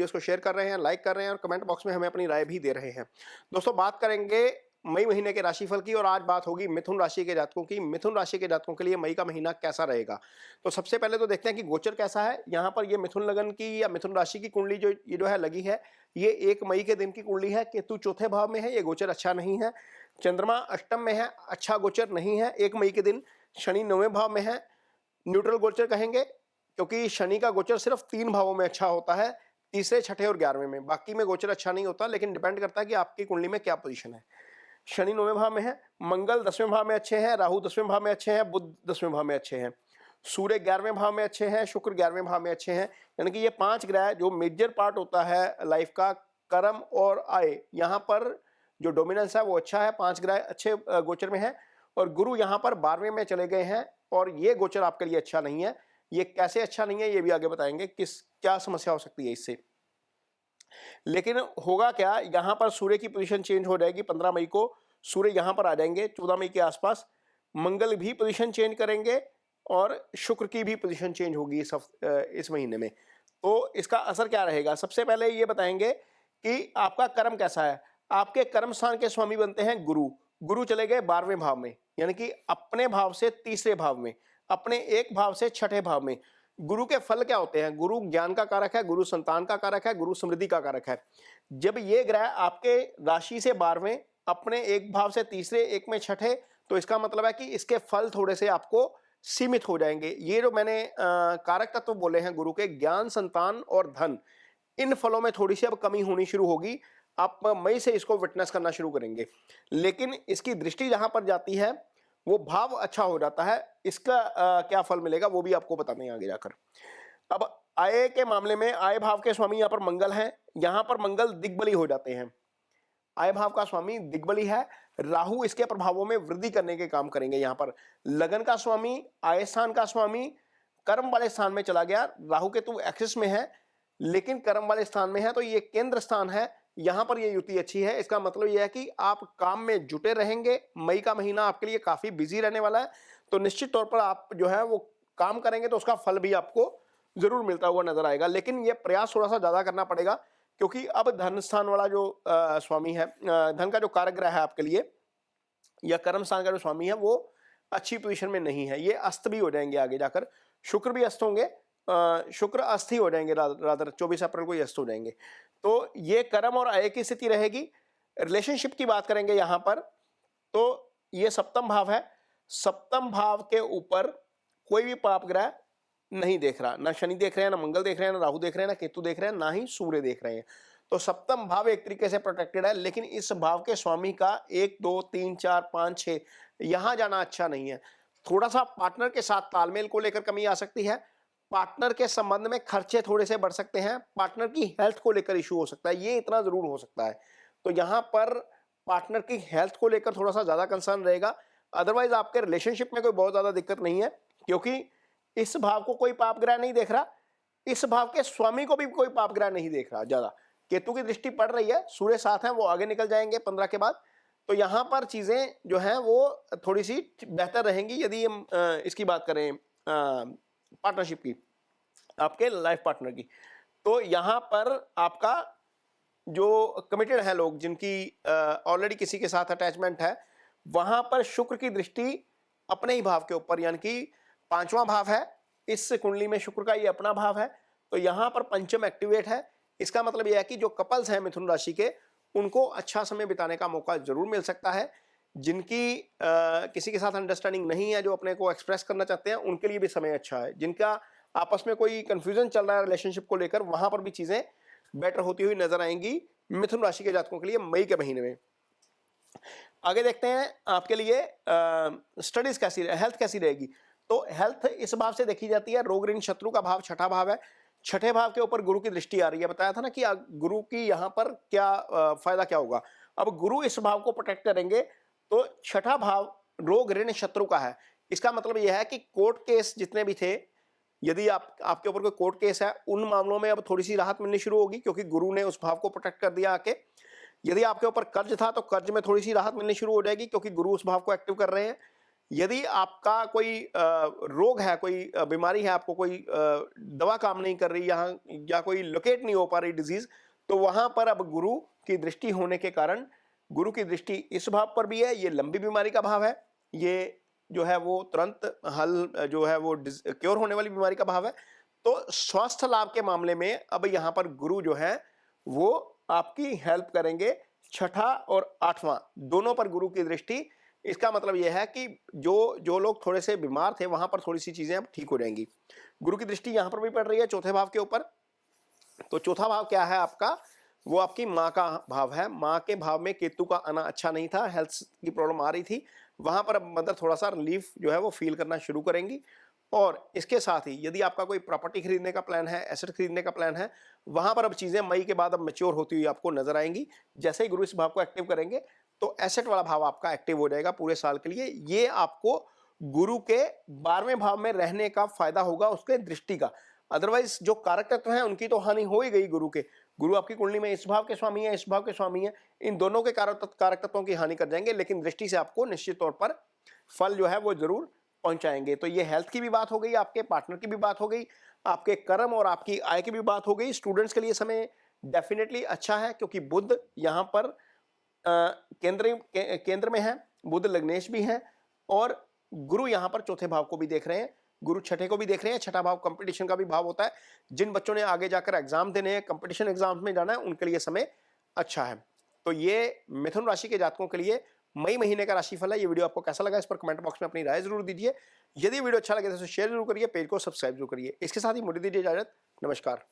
Videos को share कर रहे हैं, लाइक कर रहे हैं और कमेंट बॉक्स में हमें अपनी राय भी दे रहे हैं। दोस्तों बात करेंगे मई महीने के राशिफल की और आज बात होगी मिथुन राशि के जातकों की। मिथुन राशि के जातकों के लिए मई का महीना कैसा रहेगा? तो सबसे पहले तो देखते हैं कि गोचर कैसा है। यहाँ पर ये मिथुन लगन की या मिथुन राशि की कुंडली जो है लगी है, ये 1 मई के दिन की कुंडली है। केतु चौथे भाव में है, ये गोचर अच्छा नहीं है। चंद्रमा अष्टम में है, अच्छा गोचर नहीं है 1 मई के दिन। शनि 9वें भाव में है, न्यूट्रल गोचर कहेंगे, क्योंकि शनि का गोचर सिर्फ 3 भावों में अच्छा होता है, तीसरे, छठे और 11वें में। बाकी में गोचर अच्छा नहीं होता, लेकिन डिपेंड करता है कि आपकी कुंडली में क्या पोजीशन है। शनि 9वें भाव में है, मंगल 10वें भाव में अच्छे हैं, राहु 10वें भाव में अच्छे हैं, बुध 10वें भाव में अच्छे हैं, सूर्य 11वें भाव में अच्छे हैं, शुक्र 11वें भाव में अच्छे हैं। यानी कि ये 5 ग्रह जो मेजर पार्ट होता है लाइफ का, कर्म और आय, यहाँ पर जो डोमिनेंस है वो अच्छा है। 5 ग्रह अच्छे गोचर में है और गुरु यहाँ पर 12वें में चले गए हैं और ये गोचर आपके लिए अच्छा नहीं है। ये कैसे अच्छा नहीं है ये भी आगे बताएंगे, क्या समस्या हो सकती है इससे। लेकिन होगा क्या, यहां पर सूर्य की पोजीशन चेंज हो जाएगी। 15 मई को सूर्य यहां पर आ जाएंगे, 14 मई के आसपास। मंगल भी पोजीशन चेंज करेंगे और शुक्र की भी पोजीशन चेंज होगी इस महीने में। तो इसका असर क्या रहेगा, सबसे पहले ये बताएंगे कि आपका कर्म कैसा है। आपके कर्म स्थान के स्वामी बनते हैं गुरु। गुरु चले गए 12वें भाव में, यानी कि अपने भाव से तीसरे भाव में, अपने एक भाव से छठे भाव में। गुरु के फल क्या होते हैं? गुरु ज्ञान का कारक है, गुरु संतान का कारक है, गुरु समृद्धि का कारक है। जब ये ग्रह आपके राशि से 12वें, अपने एक भाव से तीसरे, एक में छठे, तो इसका मतलब है कि इसके फल थोड़े से आपको सीमित हो जाएंगे। ये जो मैंने कारक तत्व बोले हैं गुरु के, ज्ञान, संतान और धन, इन फलों में थोड़ी सी अब कमी होनी शुरू होगी। आप मई से इसको विटनेस करना शुरू करेंगे। लेकिन इसकी दृष्टि जहां पर जाती है वो भाव अच्छा हो जाता है। इसका क्या फल मिलेगा वो भी आपको बताते हैं आगे जाकर। अब आय के मामले में आय भाव के स्वामी यहाँ पर मंगल हैं। यहाँ पर मंगल दिग्बली हो जाते हैं। आय भाव का स्वामी दिग्बली है। राहु इसके प्रभावों में वृद्धि करने के काम करेंगे। यहाँ पर लगन का स्वामी, आय स्थान का स्वामी कर्म वाले स्थान में चला गया। राहु केतु एक्सिस में है लेकिन कर्म वाले स्थान में है, तो ये केंद्र स्थान है। यहां पर ये युति अच्छी है। इसका मतलब यह है कि आप काम में जुटे रहेंगे। मई का महीना आपके लिए काफी बिजी रहने वाला है, तो निश्चित तौर पर आप जो है वो काम करेंगे तो उसका फल भी आपको जरूर मिलता हुआ नजर आएगा। लेकिन ये प्रयास थोड़ा सा ज्यादा करना पड़ेगा, क्योंकि अब धन स्थान वाला जो स्वामी है, धन का जो कारक ग्रह है आपके लिए, या कर्म स्थान का जो स्वामी है, वो अच्छी पोजीशन में नहीं है। ये अस्त भी हो जाएंगे आगे जाकर। शुक्र भी अस्त होंगे, शुक्र अस्थि हो जाएंगे, रादर 24 अप्रैल को ये अस्त हो जाएंगे। तो ये कर्म और आय की स्थिति रहेगी। रिलेशनशिप की बात करेंगे यहां पर, तो ये सप्तम भाव है। सप्तम भाव के ऊपर कोई भी पाप ग्रह नहीं देख रहा, ना शनि देख रहे हैं, ना मंगल देख रहे हैं, ना राहु देख रहे हैं, ना केतु देख रहे हैं, ना ही सूर्य देख रहे हैं। तो सप्तम भाव एक तरीके से प्रोटेक्टेड है। लेकिन इस भाव के स्वामी का 1, 2, 3, 4, 5, 6 यहां जाना अच्छा नहीं है। थोड़ा सा पार्टनर के साथ तालमेल को लेकर कमी आ सकती है। पार्टनर के संबंध में खर्चे थोड़े से बढ़ सकते हैं। पार्टनर की हेल्थ को लेकर इशू हो सकता है, ये इतना जरूर हो सकता है। तो यहां पर पार्टनर की हेल्थ को लेकर थोड़ा सा ज्यादा कंसर्न रहेगा। अदरवाइज आपके रिलेशनशिप में कोई बहुत ज्यादा दिक्कत नहीं है, क्योंकि इस भाव को कोई पाप ग्रह नहीं देख रहा, इस भाव के स्वामी को भी कोई पाप ग्रह नहीं देख रहा ज्यादा। केतु की दृष्टि पड़ रही है, सूर्य साथ है, वो आगे निकल जाएंगे 15 के बाद। तो यहां पर चीजें जो हैं वो थोड़ी सी बेहतर रहेंगी यदि हम इसकी बात करें पार्टनरशिप की, आपके लाइफ पार्टनर की। तो यहां पर आपका जो कमिटेड है लोग, जिनकी ऑलरेडी किसी के साथ अटैचमेंट है, वहां पर शुक्र की दृष्टि अपने ही भाव के ऊपर, यानी कि 5वां भाव है इस कुंडली में, शुक्र का ये अपना भाव है। तो यहां पर पंचम एक्टिवेट है। इसका मतलब यह है कि जो कपल्स हैं मिथुन राशि के, उनको अच्छा समय बिताने का मौका जरूर मिल सकता है। जिनकी किसी के साथ अंडरस्टैंडिंग नहीं है, जो अपने को एक्सप्रेस करना चाहते हैं, उनके लिए भी समय अच्छा है। जिनका आपस में कोई कंफ्यूजन चल रहा है रिलेशनशिप को लेकर, वहां पर भी चीजें बेटर होती हुई नजर आएंगी मिथुन राशि के जातकों के लिए मई के महीने में। आगे देखते हैं आपके लिए स्टडीज कैसी, हेल्थ कैसी रहेगी। तो हेल्थ इस भाव से देखी जाती है, रोग ऋण शत्रु का भाव छठा भाव है। छठे भाव के ऊपर गुरु की दृष्टि आ रही है। बताया था ना कि गुरु की यहां पर क्या फायदा क्या होगा। अब गुरु इस भाव को प्रोटेक्ट करेंगे, तो छठा भाव रोग ऋण शत्रु का है। इसका मतलब यह है कि कोर्ट केस जितने भी थे, यदि आपके ऊपर कोई कोर्ट केस है, उन मामलों में अब थोड़ी सी राहत मिलनी शुरू होगी, क्योंकि गुरु ने उस भाव को प्रोटेक्ट कर दिया आके। यदि आपके ऊपर कर्ज था, तो कर्ज में थोड़ी सी राहत मिलनी शुरू हो जाएगी, क्योंकि गुरु उस भाव को एक्टिव कर रहे हैं। यदि आपका कोई रोग है, कोई बीमारी है, आपको कोई दवा काम नहीं कर रही यहाँ, या कोई लोकेट नहीं हो पा रही डिजीज, तो वहां पर अब गुरु की दृष्टि होने के कारण, गुरु की दृष्टि इस भाव पर भी है, ये लंबी बीमारी का भाव है, ये जो है वो तुरंत हल जो है वो क्योर होने वाली बीमारी का भाव है। तो स्वास्थ्य लाभ के मामले में अब यहाँ पर गुरु जो है वो आपकी हेल्प करेंगे। छठा और आठवां दोनों पर गुरु की दृष्टि, इसका मतलब यह है कि जो लोग थोड़े से बीमार थे वहां पर थोड़ी सी चीजें अब ठीक हो जाएंगी। गुरु की दृष्टि यहां पर भी पड़ रही है चौथे भाव के ऊपर। तो चौथा भाव क्या है आपका, वो आपकी माँ का भाव है। माँ के भाव में केतु का आना अच्छा नहीं था, हेल्थ की प्रॉब्लम आ रही थी, वहां पर अब मदर थोड़ा सा रिलीफ जो है वो फील करना शुरू करेंगी। और इसके साथ ही यदि आपका कोई प्रॉपर्टी खरीदने का प्लान है, एसेट खरीदने का प्लान है, वहां पर अब चीजें मई के बाद अब मैच्योर होती हुई आपको नजर आएंगी। जैसे ही गुरु इस भाव को एक्टिव करेंगे तो एसेट वाला भाव आपका एक्टिव हो जाएगा पूरे साल के लिए। ये आपको गुरु के 12वें भाव में रहने का फायदा होगा, उसके दृष्टि का। अदरवाइज जो कारक तत्व हैं उनकी तो हानि हो ही गई गुरु के। गुरु आपकी कुंडली में इस भाव के स्वामी है, इस भाव के स्वामी है, इन दोनों के कारक तत्वों की हानि कर जाएंगे, लेकिन दृष्टि से आपको निश्चित तौर पर फल जो है वो जरूर पहुंचाएंगे। तो ये हेल्थ की भी बात हो गई, आपके पार्टनर की भी बात हो गई, आपके कर्म और आपकी आय की भी बात हो गई। स्टूडेंट्स के लिए समय डेफिनेटली अच्छा है, क्योंकि बुध यहाँ पर केंद्र में है, बुध लग्नेश भी है, और गुरु यहाँ पर चौथे भाव को भी देख रहे हैं, गुरु छठे को भी देख रहे हैं। छठा भाव कंपटीशन का भी भाव होता है। जिन बच्चों ने आगे जाकर एग्जाम देने हैं, कंपटीशन एग्जाम में जाना है, उनके लिए समय अच्छा है। तो ये मिथुन राशि के जातकों के लिए मई महीने का राशिफल है। ये वीडियो आपको कैसा लगा, इस पर कमेंट बॉक्स में अपनी राय जरूर दीजिए। यदि वीडियो अच्छा लगे तो शेयर जरूर करिए, पेज को सब्सक्राइब जरूर करिए। इसके साथ ही मुझे दीजिए इजाजत। नमस्कार।